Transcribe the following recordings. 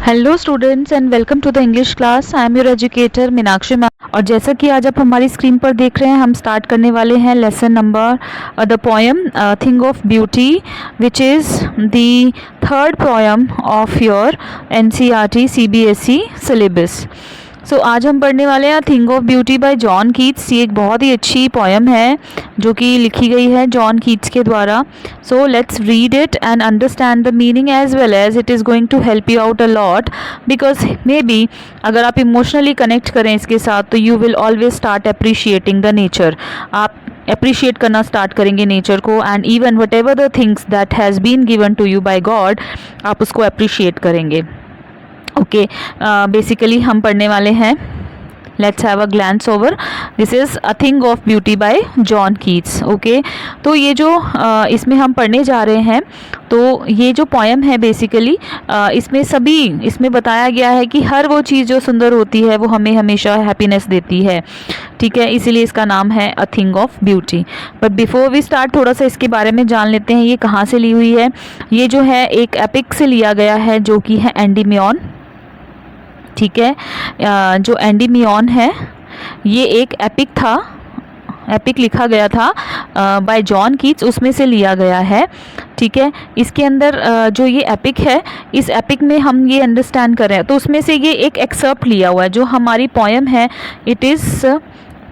Hello students and welcome to the English class. I am your educator Meenakshi ma'am. और जैसा कि आज आप हमारी स्क्रीन पर देख रहे हैं, हम स्टार्ट करने वाले हैं lesson number the poem thing of beauty, which is the third poem of your NCERT CBSE syllabus. So आज हम पढ़ने वाले हैं thing of beauty by John Keats. ये एक बहुत ही अच्छी पोएम है जो कि लिखी गई है जॉन कीट्स के द्वारा। So let's read it and understand the meaning as well as it is going to help you out a lot, because maybe अगर आप इमोशनली कनेक्ट करें इसके साथ तो you will always start appreciating the nature. आप appreciate करना start करेंगे nature को, and even whatever the things that has been given to you by God, आप उसको अप्रिशिएट करेंगे। ओके, बेसिकली हम पढ़ने वाले हैं, let's have a glance over. This is a thing of beauty by John Keats. Okay, तो ये जो इसमें हम पढ़ने जा रहे हैं, तो ये जो पोएम है बेसिकली इसमें बताया गया है कि हर वो चीज़ जो सुंदर होती है वो हमें हमेशा हैप्पीनेस देती है। ठीक है, इसीलिए इसका नाम है a thing of beauty. But before we start थोड़ा सा इसके बारे में जान लेते हैं, ये कहाँ से ली हुई है। ये जो है एक एपिक से लिया गया है जो कि है एंडीमियन। ठीक है, जो एंडीमियन है ये एक एपिक था, एपिक लिखा गया था बाय जॉन कीट्स, उसमें से लिया गया है। ठीक है, इसके अंदर जो ये एपिक है, इस एपिक में हम ये अंडरस्टैंड कर रहे हैं तो उसमें से ये एक एक्सर्प्ट लिया हुआ है। जो हमारी पोएम है it is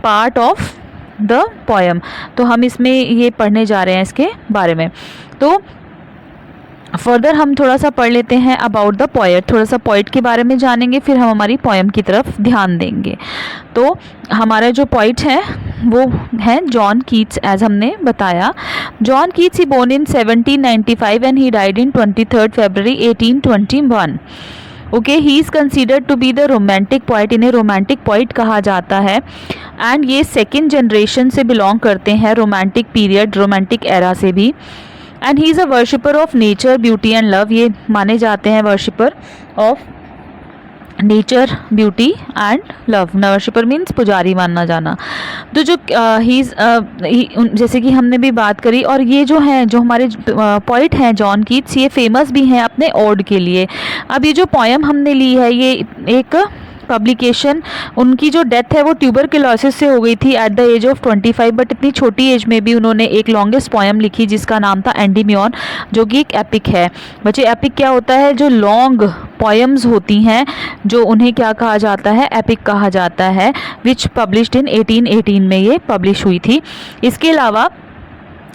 part of the poem, तो हम इसमें ये पढ़ने जा रहे हैं इसके बारे में। तो फर्दर हम थोड़ा सा पढ़ लेते हैं अबाउट द पोएट, थोड़ा सा पोएट के बारे में जानेंगे, फिर हम हमारी पोएम की तरफ ध्यान देंगे। तो हमारा जो पोएट है वो है जॉन कीट्स, एज हमने बताया। John Keats he born in 1795 and he died in 23 February 1821। Okay, he is considered to be the romantic poet, इन्हें रोमांटिक पोइट कहा जाता है। एंड ये सेकेंड जनरेशन से बिलोंग करते हैं, रोमांटिक पीरियड, रोमांटिक एरा से भी। And he is a worshipper of nature, beauty and love, ये माने जाते हैं worshipper of nature, beauty and love. Worshipper means पुजारी मानना जाना। तो जो जैसे कि हमने भी बात करी, और ये जो है जो हमारे पोइट हैं जॉन कीट्स, ये फेमस भी हैं अपने ओड के लिए। अब ये जो पोएम हमने ली है ये एक पब्लिकेशन, उनकी जो डेथ है वो ट्यूबरक्लोसिस से हो गई थी at the age of 25, but इतनी छोटी एज में भी उन्होंने एक लॉन्गेस्ट पोएम लिखी जिसका नाम था एंडीमियन, जो कि एक एपिक है। बच्चे, एपिक क्या होता है? जो लॉन्ग पोएम्स होती हैं जो उन्हें क्या कहा जाता है? एपिक कहा जाता है, विच पब्लिश्ड इन 1818 में ये पब्लिश हुई थी। इसके अलावा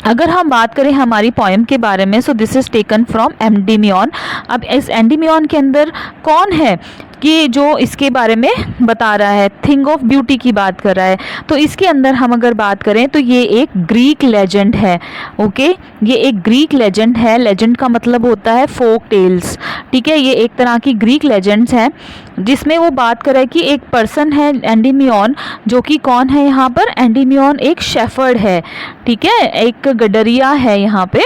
अगर हम बात करें हमारी पोएम के बारे में, so this is taken from Endymion. अब इस एंडीमियन के अंदर कौन है कि जो इसके बारे में बता रहा है, थिंग ऑफ ब्यूटी की बात कर रहा है? तो इसके अंदर हम अगर बात करें तो ये एक ग्रीक लेजेंड है। ओके, ये एक ग्रीक लेजेंड है। लेजेंड का मतलब होता है फोक टेल्स। ठीक है, ये एक तरह की ग्रीक लेजेंड्स हैं जिसमें वो बात कर रहा है कि एक पर्सन है एंडीमियन, जो कि कौन है यहाँ पर? एंडीमियन एक शेफर्ड है। ठीक है, एक गडरिया है यहाँ पे,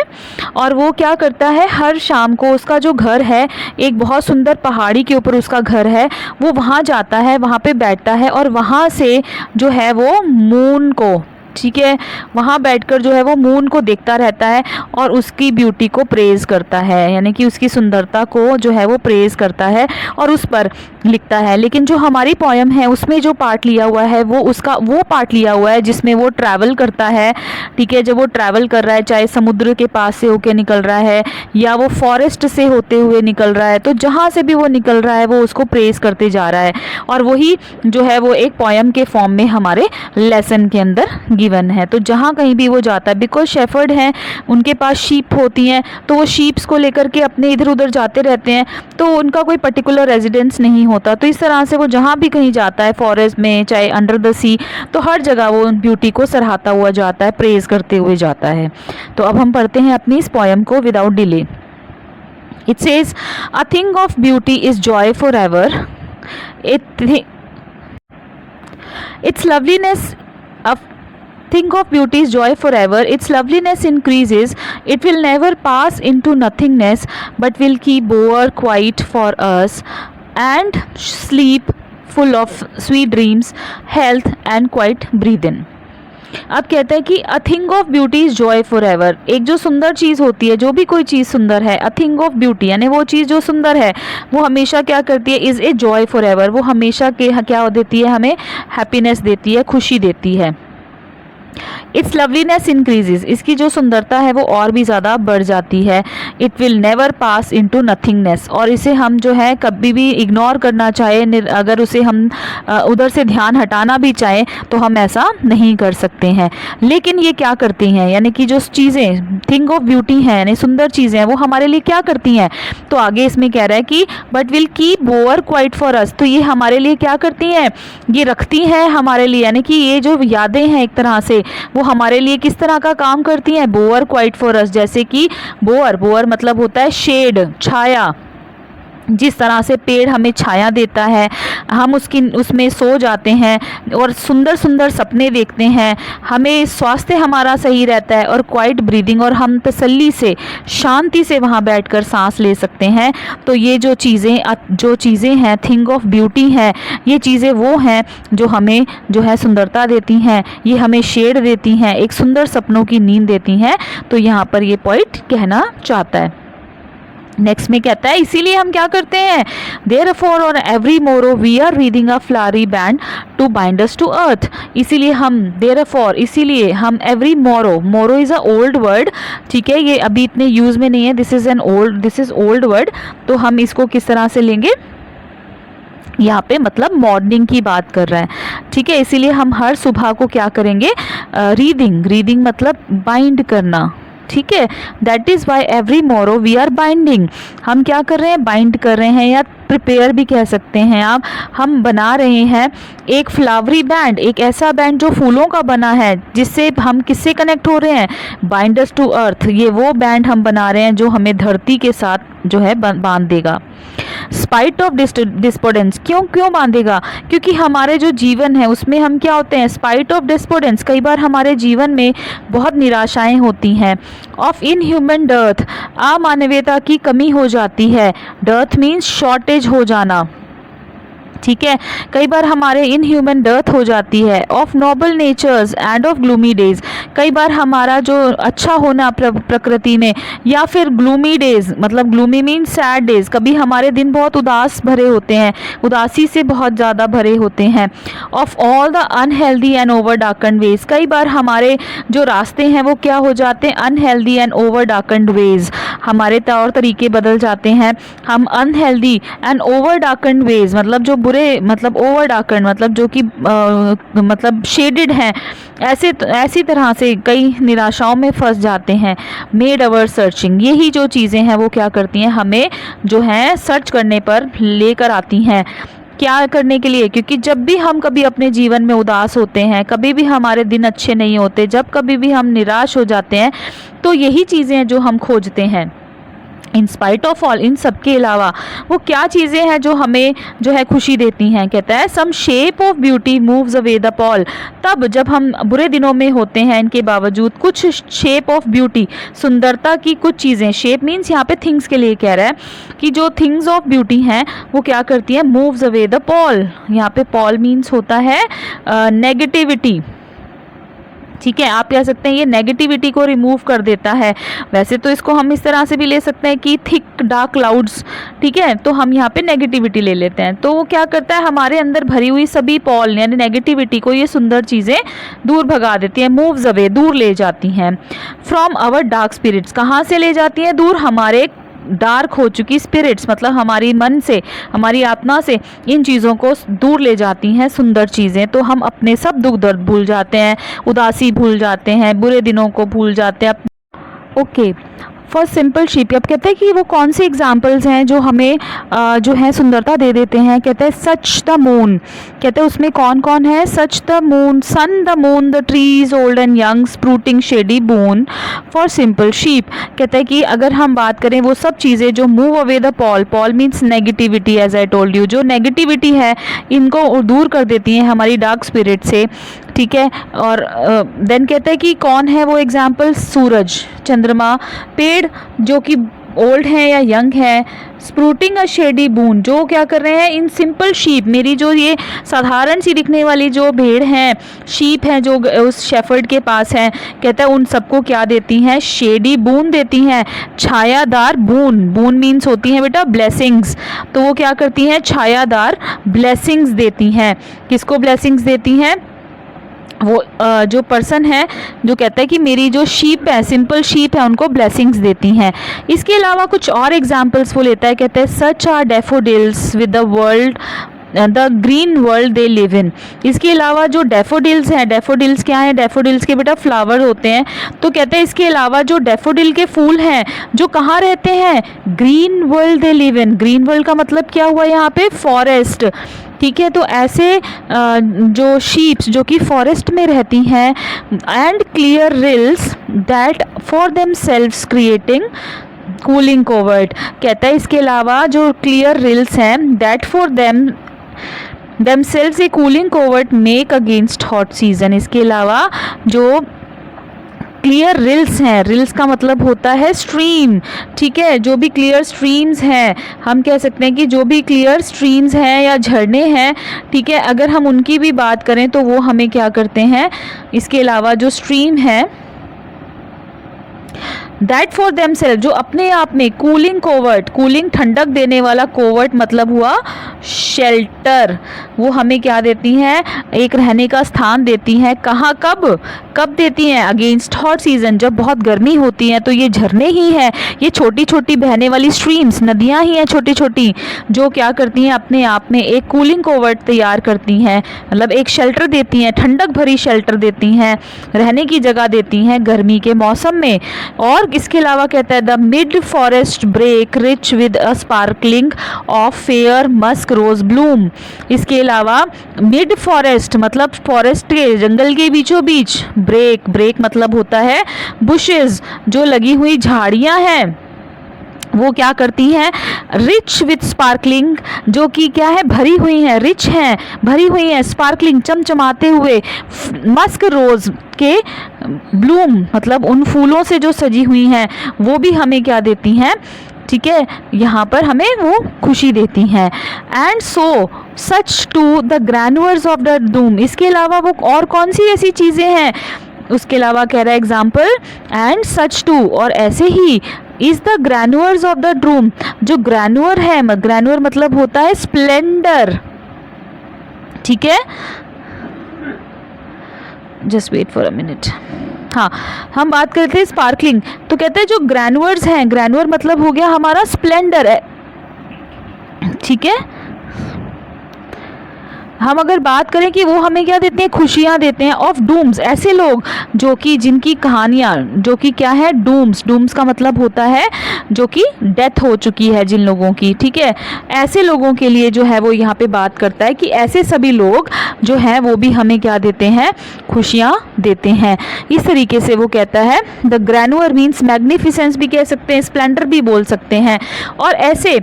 और वो क्या करता है, हर शाम को उसका जो घर है, एक बहुत सुंदर पहाड़ी के ऊपर उसका घर है, वो वहाँ जाता है, वहाँ पे बैठता है और वहाँ से जो है वो मून को, ठीक है, वहाँ बैठकर जो है वो मून को देखता रहता है और उसकी ब्यूटी को प्रेज़ करता है, यानी कि उसकी सुंदरता को जो है वो प्रेज़ करता है और उस पर लिखता है। लेकिन जो हमारी पोएम है उसमें जो पार्ट लिया हुआ है वो पार्ट लिया हुआ है जिसमें वो ट्रैवल करता है। ठीक है, जब वो ट्रैवल कर रहा है, चाहे समुद्र के पास से होके निकल रहा है या वो फॉरेस्ट से होते हुए निकल रहा है, तो जहाँ से भी वो निकल रहा है वो उसको प्रेज़ करते जा रहा है, और वही जो है वो एक पोएम के फॉर्म में हमारे लेसन के अंदर गिवन है। तो जहाँ कहीं भी वो जाता है, बिकॉज शेफर्ड हैं, उनके पास शीप होती हैं, तो वो शीप्स को लेकर के अपने इधर उधर जाते रहते हैं, तो उनका कोई पर्टिकुलर रेजिडेंस नहीं होता। तो इस तरह से वो जहाँ भी कहीं जाता है, फॉरेस्ट में, चाहे अंडर द सी, तो हर जगह वो ब्यूटी को सराहता हुआ जाता है, प्रेज करते हुए जाता है। तो अब हम पढ़ते हैं अपनी इस पोएम को without delay. It says, a thing of beauty is Joy for ever, it's loveliness think of beauty's joy forever. Its loveliness increases. It will never pass into nothingness, but will keep over quiet for us, and sleep full of sweet dreams, health, and quiet breathe in. अब कहता है कि अ thing of beauty is Joy for ever. एक जो सुंदर चीज़ होती है, जो भी कोई चीज़ सुंदर है, अ थिंग ऑफ ब्यूटी यानी वो चीज़ जो सुंदर है वो हमेशा क्या करती है, is a joy for ever, वो हमेशा के क्या देती है, हमें हैप्पीनेस देती है, खुशी देती है। इट्स लवलीनेस इंक्रीजेज, इसकी जो सुंदरता है वो और भी ज़्यादा बढ़ जाती है। It will never pass into nothingness, और इसे हम जो है कभी भी इग्नोर करना चाहे, अगर उसे हम उधर से ध्यान हटाना भी चाहें तो हम ऐसा नहीं कर सकते हैं। लेकिन ये क्या करती हैं, यानी कि जो चीज़ें थिंग ऑफ ब्यूटी हैं यानी सुंदर चीज़ें हैं वो हमारे लिए क्या करती हैं, तो आगे इसमें कह रहा है कि but will keep bower quiet for us, तो ये हमारे लिए क्या करती हैं, ये रखती हैं हमारे लिए, यानी कि ये जो यादें हैं एक तरह से वो हमारे लिए किस तरह का काम करती हैं, बोअर क्वाइट फॉर अस। जैसे कि बोअर मतलब होता है शेड, छाया, जिस तरह से पेड़ हमें छाया देता है, हम उसमें सो जाते हैं और सुंदर सुंदर सपने देखते हैं, हमें स्वास्थ्य हमारा सही रहता है, और क्वाइट ब्रीदिंग, और हम तसल्ली से शांति से वहाँ बैठकर सांस ले सकते हैं। तो ये जो चीज़ें हैं थिंग ऑफ ब्यूटी है, ये चीज़ें वो हैं जो हमें जो है सुंदरता देती हैं, ये हमें शेड देती हैं, एक सुंदर सपनों की नींद देती हैं। तो यहाँ पर ये पॉइंट कहना चाहता है। नेक्स्ट में कहता है इसीलिए हम क्या करते हैं, देयरफॉर और every morrow we are reading a flowery band to bind us to earth. इसीलिए हम देयरफॉर, इसीलिए हम एवरी मोरो इज़ अ ओल्ड वर्ड, ठीक है, ये अभी इतने यूज़ में नहीं है, दिस इज़ ओल्ड वर्ड। तो हम इसको किस तरह से लेंगे, यहाँ पे मतलब मॉर्निंग की बात कर रहा है, ठीक है। इसीलिए हम हर सुबह को क्या करेंगे, रीडिंग मतलब बाइंड करना, ठीक है। That is why every morrow we are binding, हम क्या कर रहे हैं, बाइंड कर रहे हैं, या प्रिपेयर भी कह सकते हैं आप। हम बना रहे हैं एक फ्लावरी बैंड, एक ऐसा बैंड जो फूलों का बना है, जिससे हम किससे कनेक्ट हो रहे हैं, बाइंडर्स टू अर्थ। ये वो बैंड हम बना रहे हैं जो हमें धरती के साथ जो है बांध देगा। स्पाइट ऑफ डिस्पोडेंस, क्यों बांधेगा, क्योंकि हमारे जो जीवन है उसमें हम क्या होते हैं, स्पाइट ऑफ डिस्पोडेंस, कई बार हमारे जीवन में बहुत निराशाएं होती हैं। ऑफ इनह्यूमन डर्थ, अमानवीयता की कमी हो जाती है, डर्थ मीन्स शॉर्टेज हो जाना, ठीक है। कई बार हमारे इनह्यूमन डर्थ हो जाती है। Of noble natures and of gloomy days, कई बार हमारा जो अच्छा होना प्रकृति में, या फिर ग्लूमी डेज मतलब ग्लूमी मीन सैड डेज, कभी हमारे दिन बहुत उदास भरे होते हैं, उदासी से बहुत ज़्यादा भरे होते हैं। Of all the unhealthy and over darkened ways, कई बार हमारे जो रास्ते हैं वो क्या हो जाते हैं, unhealthy and over darkened veg, हमारे तौर तरीके बदल जाते हैं। हम unhealthy and over darkened veg मतलब जो बुरे, मतलब ओवर डार्कन्ड मतलब जो कि मतलब शेडेड हैं, ऐसी तरह से कई निराशाओं में फंस जाते हैं। मेड अवर सर्चिंग, यही जो चीज़ें हैं वो क्या करती हैं, हमें जो है सर्च करने पर लेकर आती हैं। क्या करने के लिए, क्योंकि जब भी हम कभी अपने जीवन में उदास होते हैं, कभी भी हमारे दिन अच्छे नहीं होते, जब कभी भी हम निराश हो जाते हैं, तो यही चीज़ें हैं जो हम खोजते हैं। इन स्पाइट ऑफ ऑल, इन सब के अलावा वो क्या चीज़ें हैं जो हमें जो है खुशी देती हैं। कहता है some shape of beauty moves away the pall, तब जब हम बुरे दिनों में होते हैं इनके बावजूद कुछ शेप ऑफ ब्यूटी, सुंदरता की कुछ चीज़ें, शेप मीन्स यहाँ पे थिंग्स के लिए कह रहा है कि जो थिंग्स ऑफ ब्यूटी हैं वो क्या करती हैं, मूव्स अवे द पॉल। यहाँ पे पॉल मीन्स होता है नेगेटिविटी, ठीक है। आप कह सकते हैं ये नेगेटिविटी को रिमूव कर देता है। वैसे तो इसको हम इस तरह से भी ले सकते हैं कि थिक डार्क क्लाउड्स, ठीक है, तो हम यहाँ पे नेगेटिविटी ले लेते हैं। तो वो क्या करता है, हमारे अंदर भरी हुई सभी पॉल यानी नेगेटिविटी को ये सुंदर चीज़ें दूर भगा देती हैं, मूव्स अवे, दूर ले जाती हैं। फ्रॉम आवर डार्क स्पिरिट्स, कहाँ से ले जाती हैं दूर, हमारे डार्क हो चुकी स्पिरिट्स मतलब हमारी मन से, हमारी आत्मा से इन चीज़ों को दूर ले जाती हैं सुंदर चीज़ें। तो हम अपने सब दुख दर्द भूल जाते हैं, उदासी भूल जाते हैं, बुरे दिनों को भूल जाते हैं। ओके, फॉर सिंपल शीप, अब कहते हैं कि वो कौन से एग्जाम्पल्स हैं जो हमें जो है सुंदरता दे देते हैं। कहते हैं सच द मून, कहते हैं उसमें कौन कौन है, such the moon, sun the moon, the trees old and young sprouting shady boon for simple sheep. कहते हैं कि अगर हम बात करें वो सब चीज़ें जो move away the pall, pall means negativity, as I told you, जो नेगेटिविटी है इनको दूर कर देती हैं हमारी डार्क स्पिरिट से, ठीक है। और देन कहते हैं कि कौन है वो एग्जाम्पल, सूरज, चंद्रमा, पेड़ जो कि ओल्ड हैं या यंग हैं। स्प्रूटिंग अ शेडी बून, जो क्या कर रहे हैं, इन सिंपल शीप, मेरी जो ये साधारण सी दिखने वाली जो भेड़ हैं, शीप हैं जो उस शेफर्ड के पास हैं, कहता है उन सबको क्या देती हैं, शेडी बून देती हैं, छायादार बून। बून मीन्स होती हैं बेटा ब्लेसिंग्स, तो वो क्या करती हैं, छायादार ब्लेसिंग्स देती हैं। किसको ब्लेसिंग्स देती हैं, वो जो पर्सन है जो कहता है कि मेरी जो शीप है, सिंपल शीप है, उनको ब्लेसिंग्स देती हैं। इसके अलावा कुछ और एग्जाम्पल्स वो लेता है, कहता है such are daffodils with the world the green world they live in. इसके अलावा जो डैफोडिल्स हैं, डैफोडिल्स क्या है, डैफोडिल्स के बेटा फ्लावर होते हैं, तो कहते हैं इसके अलावा जो डैफोडिल के फूल हैं जो कहाँ रहते हैं, green world they live in. Green world का मतलब क्या हुआ यहाँ पे, फॉरेस्ट, ठीक है। तो ऐसे जो शीप्स जो कि फॉरेस्ट में रहती हैं, and clear reels that for them selves creating cooling covert, कहता है इसके अलावा जो क्लियर रिल्स हैं, that for themselves a cooling covert make against hot season। इसके अलावा जो क्लियर रिल्स हैं, रिल्स का मतलब होता है स्ट्रीम, ठीक है। जो भी क्लियर स्ट्रीम्स हैं, हम कह सकते हैं कि जो भी क्लियर स्ट्रीम्स हैं या झरने हैं, ठीक है, अगर हम उनकी भी बात करें तो वो हमें क्या करते हैं, इसके अलावा जो स्ट्रीम है दैट फॉर देमसेल्फ, जो अपने आप में कूलिंग कोवर्ट, कूलिंग ठंडक देने वाला, कोवर्ट मतलब हुआ शेल्टर, वो हमें क्या देती हैं, एक रहने का स्थान देती हैं। कहाँ, कब कब देती हैं, अगेंस्ट हॉट सीजन, जब बहुत गर्मी होती है। तो ये झरने ही हैं, ये छोटी छोटी बहने वाली स्ट्रीम्स, नदियाँ ही हैं छोटी छोटी, जो क्या करती हैं, अपने आप में एक कूलिंग कोवर्ट तैयार करती हैं, मतलब एक शेल्टर देती हैं, ठंडक भरी शेल्टर देती हैं, रहने की जगह देती हैं गर्मी के मौसम में। और इसके अलावा कहता है the mid forest brake rich with a sparkling of fair musk rose bloom. इसके अलावा मिड फॉरेस्ट मतलब फॉरेस्ट के, जंगल के बीचों बीच, ब्रेक, ब्रेक मतलब होता है बुशेस, जो लगी हुई झाड़ियां हैं, वो क्या करती हैं, रिच विथ स्पार्कलिंग, जो कि क्या है, भरी हुई हैं, रिच हैं, भरी हुई हैं, स्पार्कलिंग चमचमाते हुए, मस्क रोज के ब्लूम मतलब उन फूलों से जो सजी हुई हैं, वो भी हमें क्या देती हैं, ठीक है, यहाँ पर हमें वो खुशी देती हैं। And so such to the grandeurs of the doom. इसके अलावा वो और कौन सी ऐसी चीज़ें हैं, उसके अलावा कह रहा है एग्जाम्पल, एंड सच टू, और ऐसे ही is the grandeurs of the doom. जो ग्रैनुअर है, ग्रैनुअर मतलब होता है स्प्लेंडर, ठीक है, just wait for a minute. हाँ, हम बात करते हैं स्पार्कलिंग, तो कहते हैं जो ग्रैनुअर्स हैं, ग्रैनुअर मतलब हो गया हमारा स्प्लेंडर है, ठीक है। हम अगर बात करें कि वो हमें क्या देते हैं, खुशियाँ देते हैं। ऑफ डूम्स, ऐसे लोग जो कि जिनकी कहानियाँ, जो कि क्या है, डूम्स, डूम्स का मतलब होता है जो कि डेथ हो चुकी है जिन लोगों की, ठीक है, ऐसे लोगों के लिए जो है वो यहाँ पे बात करता है कि ऐसे सभी लोग जो हैं वो भी हमें क्या देते हैं, खुशियाँ देते हैं। इस तरीके से वो कहता है द ग्रैनुअर मीन्स मैग्निफिसेंस भी कह सकते हैं, स्प्लेंडर भी बोल सकते हैं। और ऐसे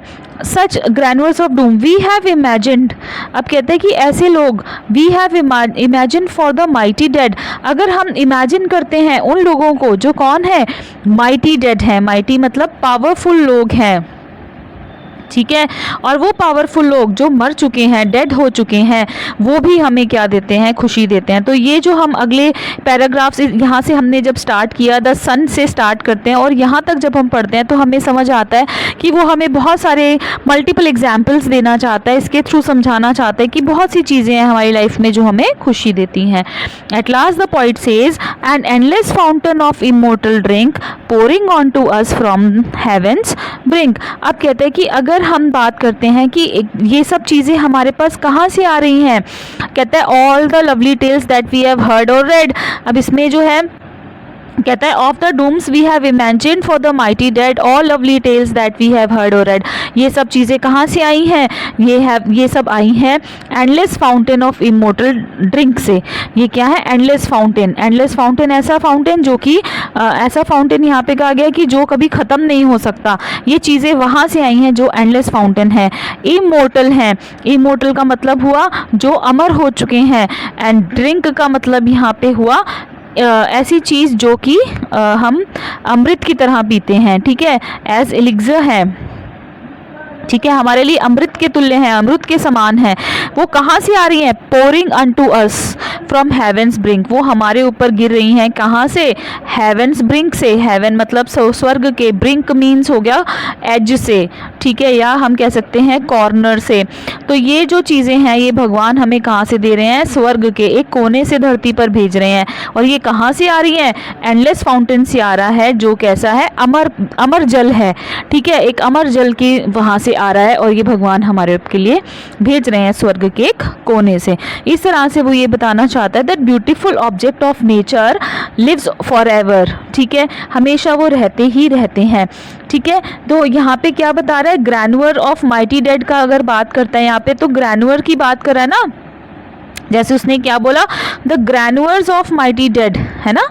such grandeurs of doom we have imagined, अब कहते हैं कि ऐसे लोग, we have imagine for the mighty dead, अगर हम इमेजिन करते हैं उन लोगों को जो कौन है, माइटी डेड है, माइटी मतलब पावरफुल लोग हैं, ठीक है। और वो पावरफुल लोग जो मर चुके हैं, डेड हो चुके हैं, वो भी हमें क्या देते हैं, खुशी देते हैं। तो ये जो हम अगले पैराग्राफ्स यहाँ से हमने जब स्टार्ट किया, द सन से स्टार्ट करते हैं और यहाँ तक जब हम पढ़ते हैं तो हमें समझ आता है कि वो हमें बहुत सारे मल्टीपल एग्जाम्पल्स देना चाहता है, इसके थ्रू समझाना चाहता है कि बहुत सी चीज़ें हैं हमारी लाइफ में जो हमें खुशी देती हैं। At last the poet says an endless fountain of immortal drink pouring on to us from heavens brink. अब कहते हैं कि अगर हम बात करते हैं कि ये सब चीज़ें हमारे पास कहाँ से आ रही हैं, कहता है all the lovely tales that we have heard or read. अब इसमें जो है कहता है of the dooms we have imagine for the mighty dead all lovely tales that we have heard or read. ये सब चीज़ें कहाँ से आई हैं, ये सब आई हैं endless fountain of immortal drink से। ये क्या है, एंडलेस फाउंटेन। एंडलेस फाउंटेन ऐसा फाउंटेन जो कि ऐसा फाउंटेन यहाँ पे कहा गया कि जो कभी ख़त्म नहीं हो सकता। ये चीज़ें वहाँ से आई हैं जो एंडलेस फाउंटेन है। इमोर्टल हैं, इमोर्टल का मतलब हुआ जो अमर हो चुके हैं, एंड ड्रिंक का मतलब यहाँ पे हुआ ऐसी चीज़ जो कि हम अमृत की तरह पीते हैं, ठीक है, एज एलिक्सर है, ठीक है, हमारे लिए अमृत के तुल्य है, अमृत के समान है। वो कहाँ से आ रही है? Pouring unto us from heavens brink, वो हमारे ऊपर गिर रही हैं। कहाँ से? हेवेंस ब्रिंक से। हेवन मतलब स्वर्ग के, ब्रिंक मीन्स हो गया एज से, ठीक है, या हम कह सकते हैं कॉर्नर से। तो ये जो चीज़ें हैं ये भगवान हमें कहाँ से दे रहे हैं? स्वर्ग के एक कोने से धरती पर भेज रहे हैं। और ये कहाँ से आ रही है? एंडलेस फाउंटेन से आ रहा है, जो कैसा है? अमर जल है, ठीक है, एक अमर जल की वहाँ से आ रहा है और ये भगवान हमारे के लिए भेज रहे हैं स्वर्ग के एक कोने से। इस तरह से वो ये बताना चाहता है that beautiful object of nature lives forever, ठीक है, हमेशा वो रहते ही रहते हैं, ठीक है। तो यहाँ पे क्या बता रहा है? ग्रैनुअर ऑफ माइटी डेड का अगर बात करता है यहाँ पे, तो ग्रैनुअर की बात कर रहा है ना, जैसे उसने क्या बोला? The grandeurs of mighty dead, है ना,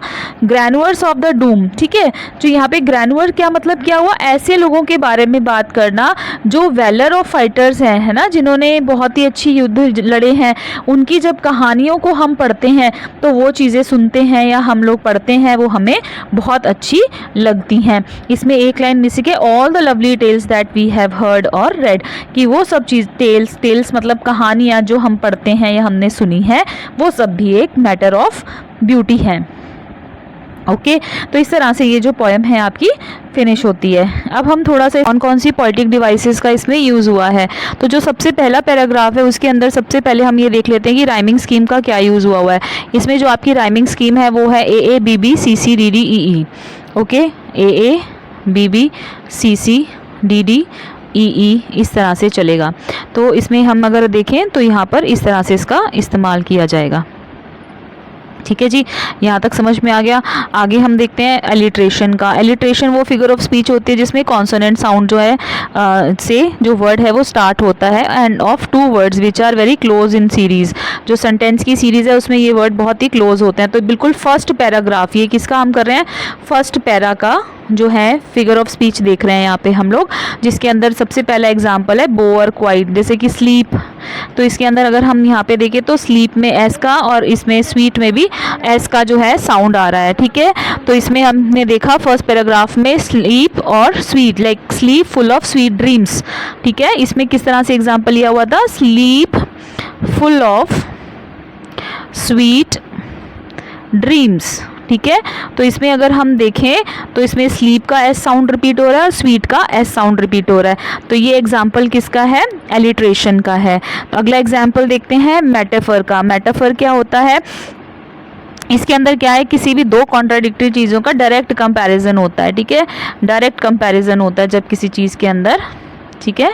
ग्रैनुअर्स ऑफ द डूम, ठीक है। जो यहाँ पे ग्रैनुअर क्या मतलब क्या हुआ? ऐसे लोगों के बारे में बात करना जो वेलर ऑफ फाइटर्स हैं, है ना, जिन्होंने बहुत ही अच्छी युद्ध लड़े हैं। उनकी जब कहानियों को हम पढ़ते हैं तो वो चीज़ें सुनते हैं या हम लोग पढ़ते हैं, वो हमें बहुत अच्छी लगती हैं। इसमें एक लाइन मिस है, all the lovely tales that we have heard or read, कि वो सब चीज़, टेल्स मतलब कहानियाँ जो हम पढ़ते हैं या हमने सुनी है, वो सब भी एक मैटर ऑफ ब्यूटी है। ओके, तो इस तरह से ये जो पोएम है आपकी फिनिश होती है। अब हम थोड़ा सा कौन सी पोएटिक डिवाइसेस का इसमें यूज़ हुआ है। तो जो सबसे पहला पैराग्राफ है उसके अंदर सबसे पहले हम ये देख लेते हैं कि राइमिंग स्कीम का क्या यूज़ हुआ है। इसमें जो आपकी राइमिंग स्कीम है वो है A B B C C D D E E. Okay, A B B C C D D E, इस तरह से चलेगा। तो इसमें हम अगर देखें तो यहाँ पर इस तरह से इसका इस्तेमाल किया जाएगा, ठीक है जी, यहाँ तक समझ में आ गया। आगे हम देखते हैं एलिट्रेशन का। एलिट्रेशन वो फिगर ऑफ स्पीच होती है जिसमें कॉन्सोनेंट साउंड जो है से जो वर्ड है वो स्टार्ट होता है end of two words which are very close in series. जो सेंटेंस की सीरीज़ है उसमें ये वर्ड बहुत ही क्लोज होते हैं। तो बिल्कुल फर्स्ट पैराग्राफ, ये किसका हम कर रहे हैं? फर्स्ट पैरा का जो है फिगर ऑफ स्पीच देख रहे हैं यहाँ पे हम लोग, जिसके अंदर सबसे पहला एग्जाम्पल है बोअर क्वाइट, जैसे कि स्लीप। तो इसके अंदर अगर हम यहाँ पे देखें तो स्लीप में एस का और इसमें स्वीट में भी एस का जो है साउंड आ रहा है, ठीक है। तो इसमें हमने देखा फर्स्ट पैराग्राफ में स्लीप और sweet, like sleep full of sweet dreams, ठीक है। इसमें किस तरह से एग्जाम्पल लिया हुआ था? Sleep full of sweet dreams, ठीक है। तो इसमें अगर हम देखें तो इसमें स्लीप का एस साउंड रिपीट हो रहा है और स्वीट का एस साउंड रिपीट हो रहा है। तो ये एग्जाम्पल किसका है? एलिट्रेशन का है। तो अगला एग्जाम्पल देखते हैं मेटाफर का। मेटाफर क्या होता है? इसके अंदर क्या है? किसी भी दो कॉन्ट्राडिक्टरी चीज़ों का डायरेक्ट कंपैरिजन होता है, ठीक है, डायरेक्ट कंपैरिजन होता है जब किसी चीज़ के अंदर, ठीक है,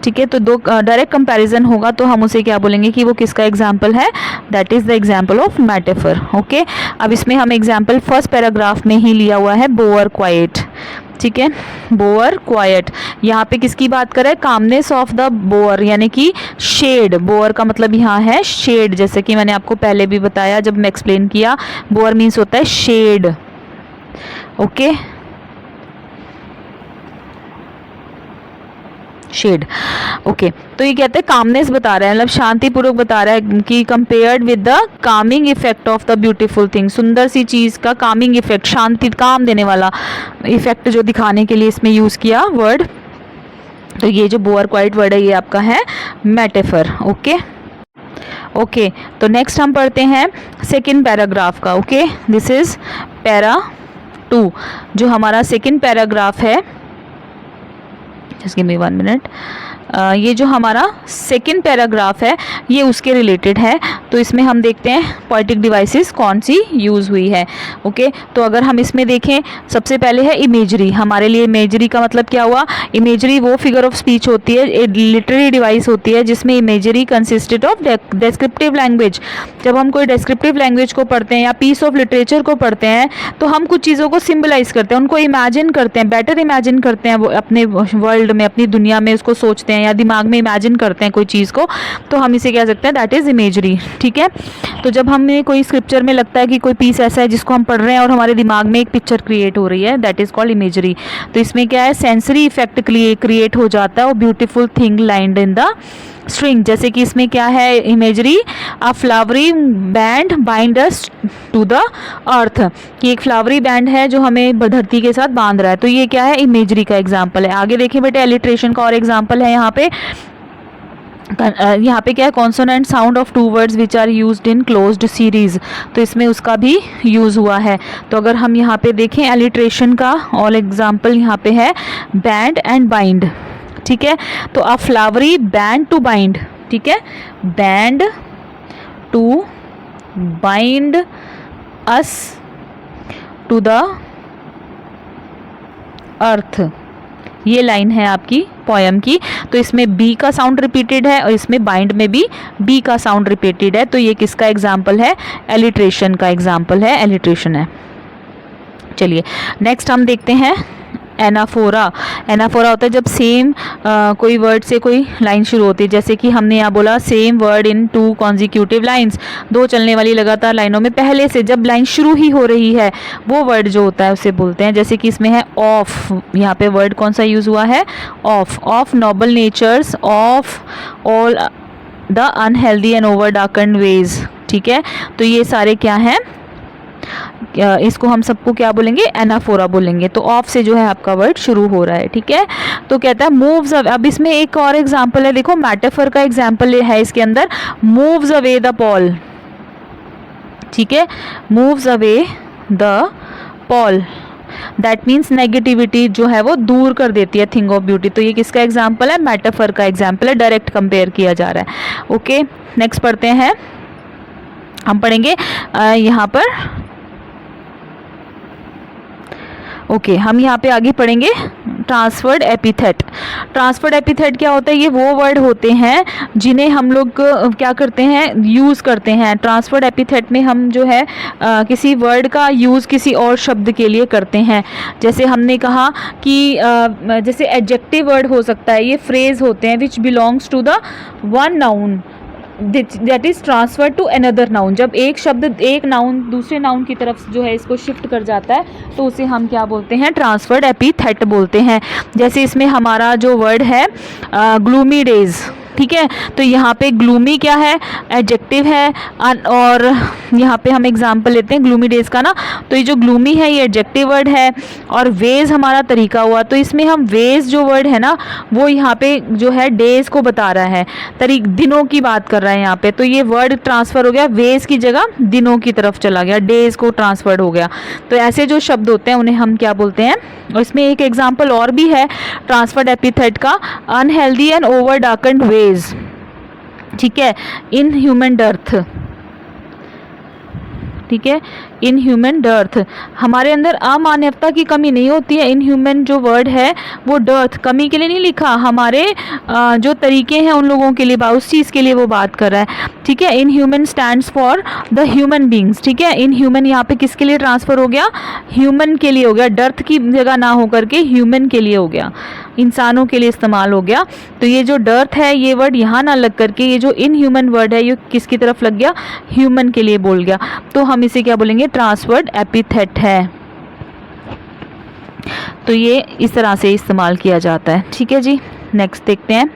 ठीक है। तो दो डायरेक्ट कंपैरिजन होगा तो हम उसे क्या बोलेंगे कि वो किसका एग्जाम्पल है? That is the example of metaphor. Okay, अब इसमें हम एग्जाम्पल फर्स्ट पैराग्राफ में ही लिया हुआ है बोअर क्वाइट, ठीक है, बोअर क्वाइट। यहाँ पे किसकी बात करें? कामनेस ऑफ द बोअर, यानी कि शेड। बोअर का मतलब यहाँ है शेड, जैसे कि मैंने आपको पहले भी बताया जब मैं एक्सप्लेन किया, बोअर मीन्स होता है शेड। Okay, shade. ओके, तो ये कहते हैं कामनेस बता रहा है, मतलब शांतिपूर्वक बता रहा है कि compared with the Kameng effect of the beautiful thing, सुंदर सी चीज़ का कामिंग इफेक्ट, शांति काम देने वाला इफेक्ट जो दिखाने के लिए इसमें यूज़ किया वर्ड। तो ये जो बोअर क्वाइट वर्ड है ये आपका है मेटाफर। ओके ओके, तो नेक्स्ट हम पढ़ते हैं सेकेंड पैराग्राफ का। Okay, this is para 2। जो हमारा सेकेंड पैराग्राफ है, जस्ट गिव मी 1 मिनट, ये जो हमारा सेकंड पैराग्राफ है ये उसके रिलेटेड है। तो इसमें हम देखते हैं पोएटिक डिवाइसेस कौन सी यूज़ हुई है। ओके, तो अगर हम इसमें देखें सबसे पहले है इमेजरी। हमारे लिए इमेजरी का मतलब क्या हुआ? इमेजरी वो फिगर ऑफ स्पीच होती है, एक लिटरेरी डिवाइस होती है जिसमें imagery consisted of descriptive language. जब हम कोई डिस्क्रिप्टिव लैंग्वेज को पढ़ते हैं या पीस ऑफ लिटरेचर को पढ़ते हैं तो हम कुछ चीज़ों को सिम्बलाइज करते हैं, उनको इमेजिन करते हैं, बेटर इमेजिन करते हैं, वो अपने वर्ल्ड में, अपनी दुनिया में उसको सोचते हैं या दिमाग में इमेजिन करते हैं कोई चीज़ को, तो हम इसे कह सकते हैं दैट इज़ इमेजरी। ठीक है। तो जब हमें कोई स्क्रिप्चर में लगता है कि कोई पीस ऐसा है जिसको हम पढ़ रहे हैं और हमारे दिमाग में एक पिक्चर क्रिएट हो रही है, दैट इज कॉल्ड इमेजरी। तो इसमें क्या है, सेंसरी इफेक्ट क्रिएट हो जाता है और beautiful thing lined in the string. जैसे कि इसमें क्या है imagery, a flowery band bind us to the earth, कि एक फ्लावरी बैंड है जो हमें धरती के साथ बांध रहा है। तो ये क्या है, इमेजरी का एग्जाम्पल है। आगे देखिए बेटे, एलिट्रेशन का और एग्जाम्पल है यहाँ पे। यहाँ पे क्या है, consonant sound of two words which are used in closed series, तो इसमें उसका भी यूज़ हुआ है। तो अगर हम यहाँ पे देखें एलिट्रेशन का और एग्जाम्पल यहाँ पे है बैंड एंड बाइंड, ठीक है। तो a flowery band to bind, ठीक है, band to bind us to the earth, ये लाइन है आपकी पोयम की। तो इसमें बी का साउंड रिपीटेड है और इसमें बाइंड में भी बी का साउंड रिपीटेड है। तो ये किसका एग्जाम्पल है, एलिट्रेशन का एग्जाम्पल है, एलिट्रेशन है। चलिए नेक्स्ट हम देखते हैं एनाफोरा। एनाफोरा होता है जब सेम कोई वर्ड से कोई लाइन शुरू होती है, जैसे कि हमने यहाँ बोला same word in two consecutive lines, दो चलने वाली लगातार लाइनों में पहले से जब लाइन शुरू ही हो रही है वो वर्ड जो होता है उसे बोलते हैं। जैसे कि इसमें है ऑफ, यहाँ पे वर्ड कौन सा यूज़ हुआ है, of. Of noble natures, of all the unhealthy and over darkened ways, ठीक है। तो ये सारे क्या हैं, इसको हम सबको क्या बोलेंगे, एनाफोरा बोलेंगे। तो ऑफ से जो है आपका वर्ड शुरू हो रहा है, ठीक है। तो कहता है मूव्स अवे। अब इसमें एक और एग्जांपल है, देखो मेटाफर का एग्जांपल है इसके अंदर, मूव्स अवे द पॉल, ठीक है, moves away the Paul, that means negativity जो है वो दूर कर देती है थिंग ऑफ ब्यूटी। तो ये किसका एग्जाम्पल है, मेटाफर का एग्जाम्पल है, डायरेक्ट कंपेयर किया जा रहा है। ओके नेक्स्ट पढ़ते हैं, हम पढ़ेंगे यहाँ पर हम यहाँ पे आगे पढ़ेंगे ट्रांसफर्ड एपिथेट। ट्रांसफर्ड एपिथेट क्या होता है, ये वो वर्ड होते हैं जिन्हें हम लोग क्या करते हैं, यूज़ करते हैं। ट्रांसफर्ड एपिथेट में हम जो है किसी वर्ड का यूज़ किसी और शब्द के लिए करते हैं। जैसे हमने कहा कि जैसे एडजेक्टिव वर्ड हो सकता है, ये फ्रेज होते हैं which belongs to the one noun that is transfer to another noun. जब एक शब्द एक नाउन दूसरे नाउन की तरफ जो है इसको शिफ्ट कर जाता है तो उसे हम क्या बोलते हैं, ट्रांसफर्ड एपिथेट बोलते हैं। जैसे इसमें हमारा जो वर्ड है ग्लूमी डेज, ठीक है। तो यहाँ पे ग्लूमी क्या है, एडजेक्टिव है, और यहाँ पे हम एग्जांपल लेते हैं ग्लूमी डेज का ना। तो ये जो ग्लूमी है ये एडजेक्टिव वर्ड है और वेज हमारा तरीका हुआ। तो इसमें हम वेज जो वर्ड है ना वो यहाँ पे जो है डेज को बता रहा है, दिनों की बात कर रहा है यहाँ पे। तो ये वर्ड ट्रांसफर हो गया, वेज की जगह दिनों की तरफ चला गया, डेज को ट्रांसफर्ड हो गया। तो ऐसे जो शब्द होते हैं उन्हें हम क्या बोलते हैं। और इसमें एक एग्जाम्पल और भी है ट्रांसफर्ड एपिथेट का, unhealthy and over darkened ways, ठीक है, इन ह्यूमन डर्थ, ठीक है, इन ह्यूमन डर्थ। हमारे अंदर अमानवता की कमी नहीं होती है। इन ह्यूमन जो वर्ड है वो डर्थ कमी के लिए नहीं लिखा, हमारे जो तरीके हैं उन लोगों के लिए, उस चीज़ के लिए वो बात कर रहा है, ठीक है। In human stands for the human beings, ठीक है। इन ह्यूमन यहाँ पे किसके लिए ट्रांसफर हो गया, ह्यूमन के लिए हो गया, डर्थ की जगह ना होकर के ह्यूमन के लिए हो गया, इंसानों के लिए इस्तेमाल हो गया। तो ये जो डर्थ है ये वर्ड यहाँ ना लग करके ये जो इन ह्यूमन वर्ड है ये किसकी तरफ लग गया, ह्यूमन के लिए बोल गया। तो हम इसे क्या बोलेंगे, ट्रांसफर्ड एपिथेट है। तो ये इस तरह से इस्तेमाल किया जाता है, ठीक है जी। नेक्स्ट देखते हैं।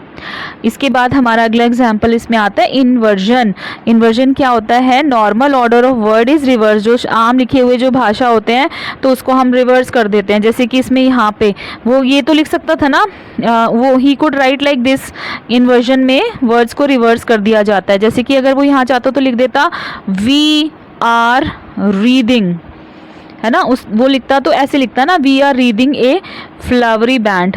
इसके बाद हमारा अगला एग्जाम्पल इसमें आता है इन्वर्जन। इन्वर्जन क्या होता है, normal order of word is reverse. जो आम लिखे हुए जो भाषा होते हैं तो उसको हम रिवर्स कर देते हैं। जैसे कि इसमें यहाँ पे वो ये तो लिख सकता था ना, वो he could write like this. Inversion में वर्ड्स को रिवर्स कर दिया जाता है। जैसे कि अगर वो यहाँ चाहता तो लिख देता वी आर रीडिंग, है ना, उस वो लिखता तो ऐसे लिखता ना, we are reading a flowery band,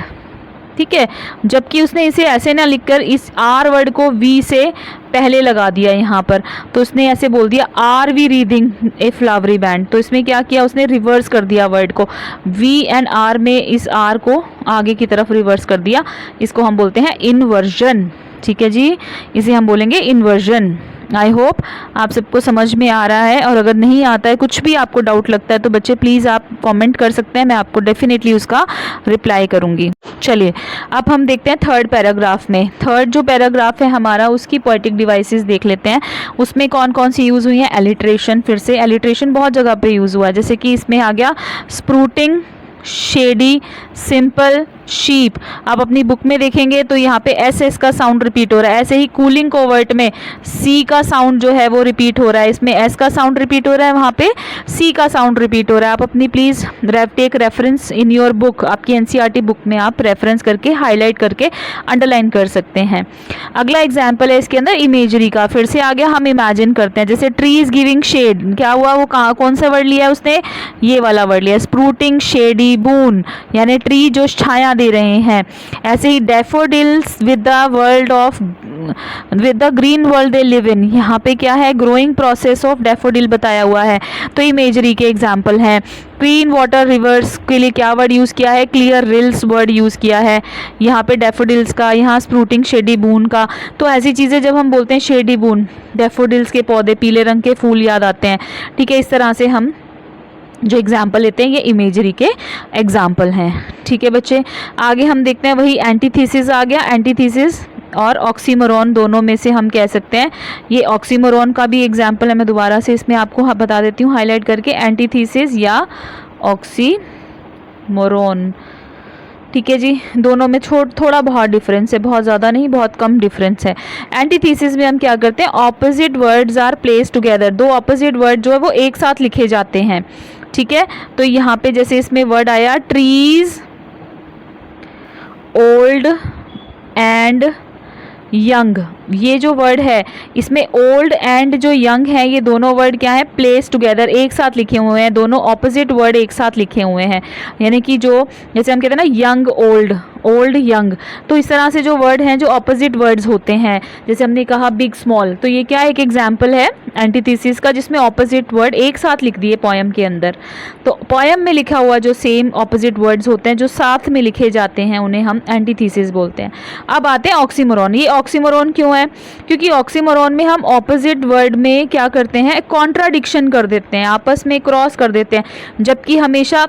ठीक है। जबकि उसने इसे ऐसे ना लिखकर इस आर वर्ड को वी से पहले लगा दिया यहाँ पर, तो उसने ऐसे बोल दिया are we reading a flowery band. तो इसमें क्या किया उसने, रिवर्स कर दिया वर्ड को, वी एंड आर में इस आर को आगे की तरफ रिवर्स कर दिया। इसको हम बोलते हैं इन्वर्जन, ठीक है जी, इसे हम बोलेंगे इन्वर्जन। आई होप आप सबको समझ में आ रहा है, और अगर नहीं आता है, कुछ भी आपको डाउट लगता है, तो बच्चे प्लीज़ आप कमेंट कर सकते हैं, मैं आपको डेफिनेटली उसका रिप्लाई करूँगी। चलिए अब हम देखते हैं थर्ड पैराग्राफ में। थर्ड जो पैराग्राफ है हमारा, उसकी पोएटिक डिवाइसेस देख लेते हैं। उसमें कौन कौन सी यूज़ हुई है। एलिट्रेशन, फिर से एलिट्रेशन बहुत जगह पे यूज़ हुआ है, जैसे कि इसमें आ गया स्प्रूटिंग, शेडी, सिंपल, शीप। आप अपनी बुक में देखेंगे तो यहाँ पे एस एस का साउंड रिपीट हो रहा है। ऐसे ही कूलिंग कोवर्ट में सी का साउंड जो है वो रिपीट हो रहा है, इसमें एस का साउंड रिपीट हो रहा है, वहाँ पे सी का साउंड रिपीट हो रहा है। आप अपनी please take reference in your book, आपकी एनसीईआरटी बुक में आप रेफरेंस करके हाईलाइट करके अंडरलाइन कर सकते हैं। अगला एग्जाम्पल है इसके अंदर इमेजरी का। फिर से आ गया, हम इमेजिन करते हैं, जैसे ट्री इज गिविंग शेड। क्या हुआ, वो कहाँ कौन सा वर्ड लिया है उसने, ये वाला वर्ड लिया, स्प्रूटिंग, शेडी, बून, यानी ट्री जो छाया दे रहे हैं। ऐसे ही daffodils with the green world they live in, यहाँ पे क्या है, ग्रोइंग प्रोसेस ऑफ डैफोडिल बताया हुआ है, तो इमेजरी के एग्जाम्पल हैं। क्लीन वाटर रिवर्स के लिए क्या वर्ड यूज़ किया है, क्लियर रिल्स वर्ड यूज़ किया है यहाँ पे डैफोडिल्स का, यहाँ स्प्रूटिंग, शेडी, बून का। तो ऐसी चीज़ें जब हम बोलते हैं शेडी, बून, डैफोडिल्स के पौधे, पीले रंग के फूल याद आते हैं। ठीक है, इस तरह से हम जो एग्जाम्पल लेते हैं ये इमेजरी के एग्जाम्पल हैं। ठीक है बच्चे, आगे हम देखते हैं, वही एंटीथीसिस आ गया। एंटीथीसिस और ऑक्सीमोरॉन दोनों में से हम कह सकते हैं, ये ऑक्सीमोरॉन का भी एग्जाम्पल है। मैं दोबारा से इसमें आपको बता देती हूँ हाईलाइट करके, एंटीथीसिस या ऑक्सीमोरॉन। ठीक है जी, दोनों में थोड़ा बहुत डिफरेंस है, बहुत ज़्यादा नहीं, बहुत कम डिफरेंस है। एंटीथीसिस में हम क्या करते हैं, opposite words are place together, दो ऑपोजिट वर्ड जो है वो एक साथ लिखे जाते हैं। ठीक है, तो यहाँ पे जैसे इसमें वर्ड आया ट्रीज, ओल्ड एंड यंग, ये जो वर्ड है इसमें ओल्ड एंड जो यंग है, ये दोनों वर्ड क्या है, प्लेस टुगेदर, एक साथ लिखे हुए हैं, दोनों ऑपोजिट वर्ड एक साथ लिखे हुए हैं। यानी कि जो जैसे हम कहते हैं ना यंग ओल्ड, ओल्ड यंग, तो इस तरह से जो वर्ड हैं जो ऑपोजिट वर्ड्स होते हैं, जैसे हमने कहा बिग स्मॉल, तो ये क्या एक एग्जाम्पल है एंटीथीसिस का, जिसमें ऑपोजिट वर्ड एक साथ लिख दिए पोएम के अंदर। तो पोएम में लिखा हुआ जो सेम ऑपोजिट वर्ड्स होते हैं जो साथ में लिखे जाते हैं, उन्हें हम एंटीथीसिस बोलते हैं। अब आते हैं ऑक्सीमोरॉन। ये ऑक्सीमोरॉन क्यों है, क्योंकि ऑक्सीमोरॉन में हम ऑपोजिट वर्ड में क्या करते हैं, कॉन्ट्राडिक्शन कर देते हैं, आपस में क्रॉस कर देते हैं। जबकि हमेशा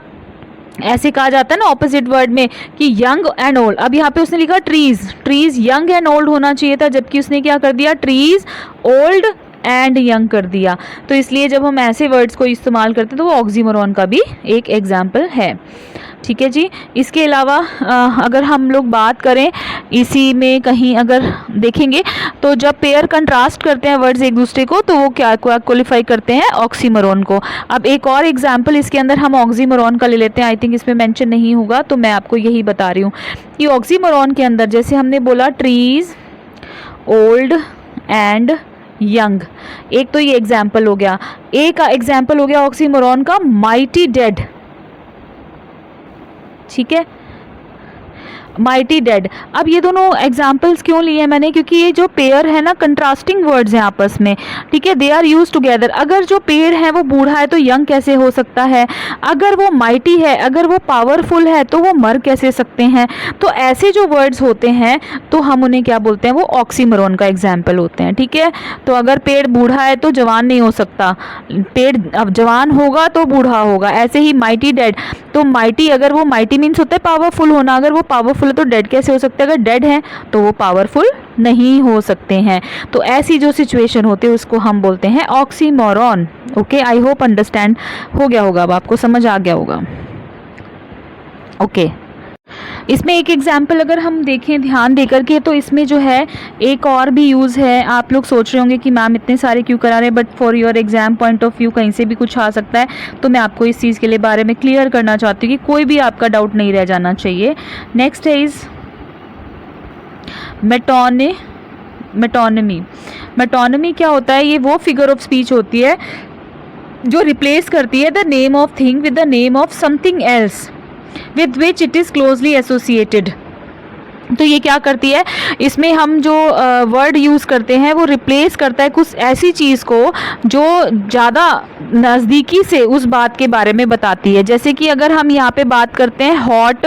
ऐसे कहा जाता है ना ऑपोजिट वर्ड में कि यंग एंड ओल्ड, अब यहाँ पे उसने लिखा trees, trees young and old होना चाहिए था, जबकि उसने क्या कर दिया, ट्रीज ओल्ड एंड यंग कर दिया। तो इसलिए जब हम ऐसे वर्ड्स को इस्तेमाल करते हैं तो वो ऑक्सीमोरॉन का भी एक एग्जाम्पल है। ठीक है जी, इसके अलावा अगर हम लोग बात करें इसी में कहीं अगर देखेंगे तो जब पेयर कंट्रास्ट करते हैं वर्ड्स एक दूसरे को तो वो क्या क्वालिफाई करते हैं, ऑक्सीमोरॉन को। अब एक और एग्जाम्पल इसके अंदर हम ऑक्सीमोरॉन का ले लेते हैं, आई थिंक इसमें मेंशन नहीं होगा तो मैं आपको यही बता रही हूँ कि ऑक्सीमोरॉन के अंदर जैसे हमने बोला ट्रीज, ओल्ड एंड यंग, एक तो ये एग्जाम्पल हो गया। एक एग्जाम्पल हो गया ऑक्सीमोरॉन का माइटी डेड। ठीक है, माइटी डेड। अब ये दोनों एग्जाम्पल्स क्यों लिए हैं मैंने, क्योंकि ये जो पेयर है ना कंट्रास्टिंग वर्ड्स हैं आपस में। ठीक है, दे आर यूज टुगेदर। अगर जो पेड़ है वो बूढ़ा है तो यंग कैसे हो सकता है, अगर वो माइटी है, अगर वो पावरफुल है तो वो मर कैसे सकते हैं। तो ऐसे जो वर्ड्स होते हैं तो हम उन्हें क्या बोलते हैं, वो ऑक्सीमोरॉन का एग्जाम्पल होते हैं। ठीक है, तो अगर पेड़ बूढ़ा है तो जवान नहीं हो सकता, पेड़ अब जवान होगा तो बूढ़ा होगा। ऐसे ही माइटी डेड, तो माइटी अगर वो माइटी मीन्स होता है पावरफुल होना, अगर वो पावरफुल है तो डेड कैसे हो सकता है, अगर डेड है तो वो पावरफुल नहीं हो सकते हैं। तो ऐसी जो सिचुएशन होती है उसको हम बोलते हैं oxymoron. Okay, I hope understand हो गया होगा, अब आपको समझ आ गया होगा। ओके, इसमें एक एग्जाम्पल अगर हम देखें ध्यान देकर के तो इसमें जो है एक और भी यूज़ है। आप लोग सोच रहे होंगे कि मैम इतने सारे क्यों करा रहे हैं, but for your exam point of view कहीं से भी कुछ आ सकता है, तो मैं आपको इस चीज़ के लिए बारे में क्लियर करना चाहती हूँ कि कोई भी आपका डाउट नहीं रह जाना चाहिए। नेक्स्ट है इज़ मेटोनिमी। मेटोनिमी क्या होता है, ये वो फिगर ऑफ स्पीच होती है जो रिप्लेस करती है the name of thing with the name of something else with which it is closely associated। तो ये क्या करती है, इसमें हम जो वर्ड यूज़ करते हैं वो रिप्लेस करता है कुछ ऐसी चीज़ को जो ज़्यादा नज़दीकी से उस बात के बारे में बताती है। जैसे कि अगर हम यहाँ पे बात करते हैं हॉट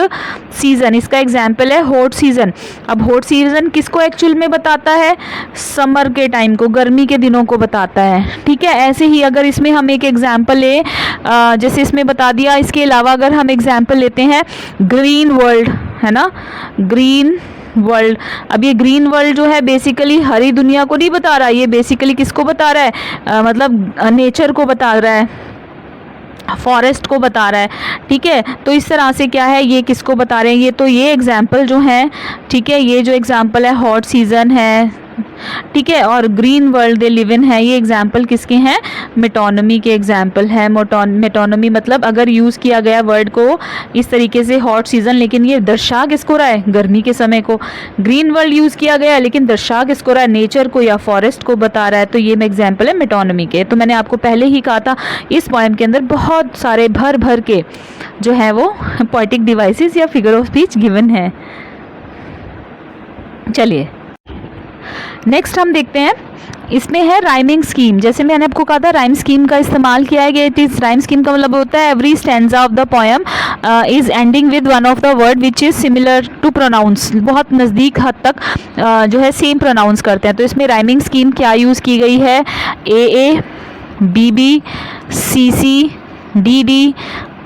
सीज़न, इसका एग्जाम्पल है हॉट सीज़न। अब हॉट सीज़न किसको एक्चुअल में बताता है, समर के टाइम को, गर्मी के दिनों को बताता है, ठीक है। ऐसे ही अगर इसमें हम एक एग्जाम्पल ले, जैसे इसमें बता दिया, इसके अलावा अगर हम एग्जाम्पल लेते हैं ग्रीन वर्ल्ड, है ना, ग्रीन वर्ल्ड। अब ये ग्रीन वर्ल्ड जो है बेसिकली हरी दुनिया को नहीं बता रहा, ये बेसिकली किसको बता रहा है, मतलब नेचर को बता रहा है, फॉरेस्ट को बता रहा है, ठीक है। तो इस तरह से क्या है, ये किसको बता रहे हैं, ये तो ये एग्जाम्पल जो है, ठीक है, ये जो एग्जाम्पल है हॉट सीजन है, ठीक है, और ग्रीन वर्ल्ड दे लिव इन है, ये एग्जाम्पल किसके हैं, मेटोनमी के एग्जाम्पल है। मेटोनमी मतलब अगर यूज़ किया गया वर्ड को इस तरीके से हॉट सीजन, लेकिन ये दर्शा किसको रहा है, गर्मी के समय को। ग्रीन वर्ल्ड यूज़ किया गया है लेकिन दर्शा किसको रहा है, नेचर को या फॉरेस्ट को बता रहा है। तो ये एग्जाम्पल है मेटोनमी के। तो मैंने आपको पहले ही कहा था इस पोएम के अंदर बहुत सारे भर भर के जो है वो पोएटिक डिवाइसेस या फिगर ऑफ स्पीच गिवन है। चलिए नेक्स्ट हम देखते हैं, इसमें है राइमिंग स्कीम। जैसे मैंने आपको कहा था राइम स्कीम का इस्तेमाल किया गया। इट इज राइम स्कीम का मतलब होता है every stanza of the poem is ending with one of the word which is similar to pronounce, बहुत नज़दीक हद तक जो है सेम प्रोनाउंस करते हैं। तो इसमें राइमिंग स्कीम क्या यूज़ की गई है, A B C D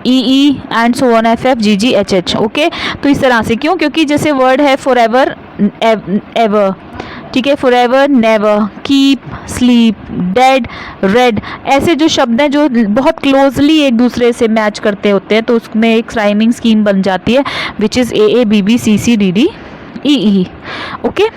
E and so on, FF GG HH, okay. तो इस तरह से क्यों, क्योंकि जैसे वर्ड है फॉर एवर एवर, ठीक है, for ever never, keep, sleep, dead, red, ऐसे जो शब्द हैं जो बहुत क्लोजली एक दूसरे से मैच करते होते हैं, तो उसमें एक राइमिंग स्कीम बन जाती है which is A B C D E, okay.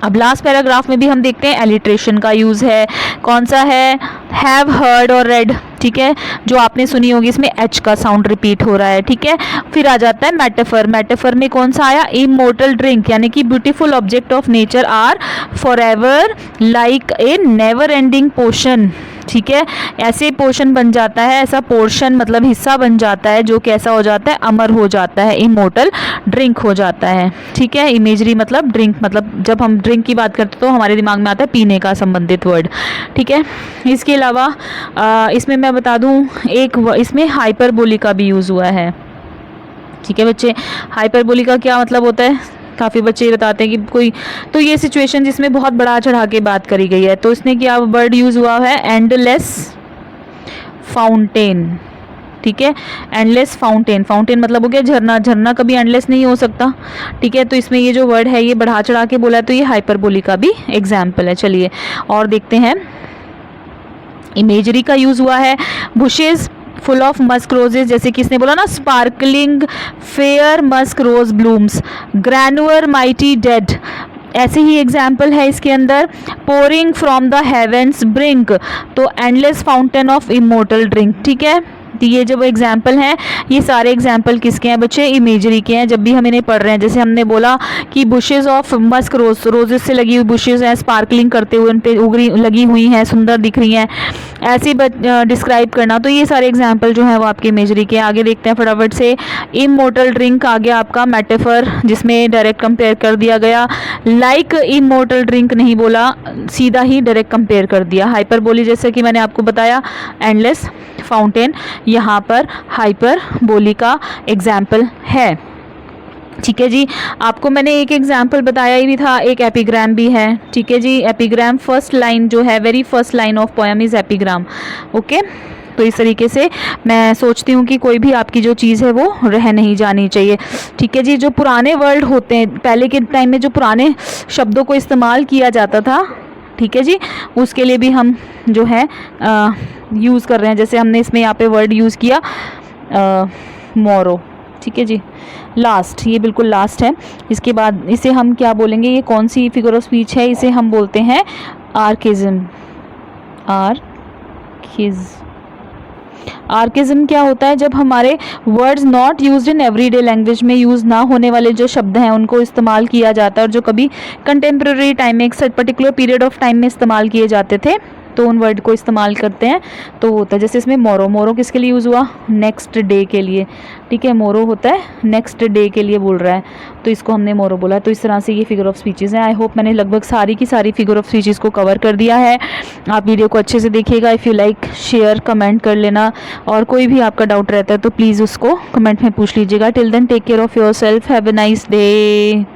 अब लास्ट पैराग्राफ में भी हम देखते हैं एलिट्रेशन का यूज़ है। कौन सा है, हैव हर्ड और रेड, ठीक है, जो आपने सुनी होगी, इसमें एच का साउंड रिपीट हो रहा है, ठीक है। फिर आ जाता है मेटाफर। मेटाफर में कौन सा आया, इमोर्टल ड्रिंक, यानी कि beautiful object of nature are forever like a never ending portion, ठीक है। ऐसे पोर्शन बन जाता है, ऐसा पोर्शन मतलब हिस्सा बन जाता है जो कैसा हो जाता है, अमर हो जाता है, इमोर्टल ड्रिंक हो जाता है, ठीक है। इमेजरी मतलब ड्रिंक, मतलब जब हम ड्रिंक की बात करते हैं तो हमारे दिमाग में आता है पीने का संबंधित वर्ड, ठीक है। इसके अलावा इसमें मैं बता दूं एक इसमें हाइपरबोलिका भी यूज़ हुआ है, ठीक है बच्चे। हाइपरबोलिका क्या मतलब होता है, काफ़ी बच्चे ये बताते हैं कि कोई, तो ये सिचुएशन जिसमें बहुत बड़ा चढ़ा के बात करी गई है, तो इसने क्या वर्ड यूज़ हुआ है, एंडलेस फाउंटेन, ठीक है। एंडलेस फाउंटेन, फाउंटेन मतलब हो गया झरना, झरना कभी एंडलेस नहीं हो सकता, ठीक है। तो इसमें ये जो वर्ड है ये बढ़ा चढ़ा के बोला है, तो ये हाइपरबोलिका भी एग्जाम्पल है। चलिए और देखते हैं, इमेजरी का यूज़ हुआ है, bushes full of musk roses, जैसे किसने बोला ना, sparkling fair musk rose blooms, grandeur mighty dead, ऐसे ही एग्जाम्पल है इसके अंदर, pouring from the heavens brink, तो endless fountain of immortal drink, ठीक है। तो ये जो एग्जाम्पल हैं ये सारे एग्जाम्पल किसके हैं बच्चे, इमेजरी के हैं। जब भी हम इन्हें पढ़ रहे हैं, जैसे हमने बोला कि बुशेज ऑफ मस्क रोजेस से लगी हुई बुशेज हैं, स्पार्कलिंग करते हुए उन पे उगरी लगी हुई हैं, सुंदर दिख रही हैं, ऐसे डिस्क्राइब करना, तो ये सारे एग्जाम्पल जो हैं वो आपके इमेजरी के। आगे देखते हैं फटाफट से, इमोर्टल ड्रिंक आ गया आपका मेटाफर, जिसमें डायरेक्ट कंपेयर कर दिया गया, लाइक इमोर्टल ड्रिंक नहीं बोला, सीधा ही डायरेक्ट कंपेयर कर दिया। हाइपरबोली जैसे कि मैंने आपको बताया, एंडलेस फाउंटेन यहाँ पर हाइपरबोली का एग्जाम्पल है, ठीक है जी। आपको मैंने एक एग्जाम्पल बताया ही भी था, एक एपिग्राम भी है, ठीक है जी। एपिग्राम फर्स्ट लाइन जो है, very first line of poem is epigram, okay. तो इस तरीके से मैं सोचती हूँ कि कोई भी आपकी जो चीज़ है वो रह नहीं जानी चाहिए, ठीक है जी। जो पुराने वर्ड होते हैं, पहले के टाइम में जो पुराने शब्दों को इस्तेमाल किया जाता था, ठीक है जी, उसके लिए भी हम जो है यूज़ कर रहे हैं। जैसे हमने इसमें यहाँ पे वर्ड यूज़ किया मोरो, ठीक है जी, लास्ट, ये बिल्कुल लास्ट है। इसके बाद इसे हम क्या बोलेंगे, ये कौन सी फिगर ऑफ स्पीच है, इसे हम बोलते हैं आर्किज्म। आर्किज्म क्या होता है, जब हमारे words not used in everyday language में यूज़ ना होने वाले जो शब्द हैं उनको इस्तेमाल किया जाता है, और जो कभी कंटेम्प्रेरी टाइम में एक पर्टिकुलर पीरियड ऑफ टाइम में इस्तेमाल किए जाते थे, तो उन वर्ड को इस्तेमाल करते हैं तो वो होता है, जैसे इसमें मोरो, मोरो किसके लिए यूज़ हुआ, नेक्स्ट डे के लिए, ठीक है, मोरो होता है नेक्स्ट डे के लिए बोल रहा है, तो इसको हमने मोरो बोला। तो इस तरह से ये फिगर ऑफ स्पीचेज़ हैं। आई होप मैंने लगभग सारी की सारी फिगर ऑफ स्पीचेज़ को कवर कर दिया है। आप वीडियो को अच्छे से देखिएगा। If you like share comment कर लेना, और कोई भी आपका डाउट रहता है तो प्लीज़ उसको कमेंट में पूछ लीजिएगा। Till then take care of yourself, have a nice day.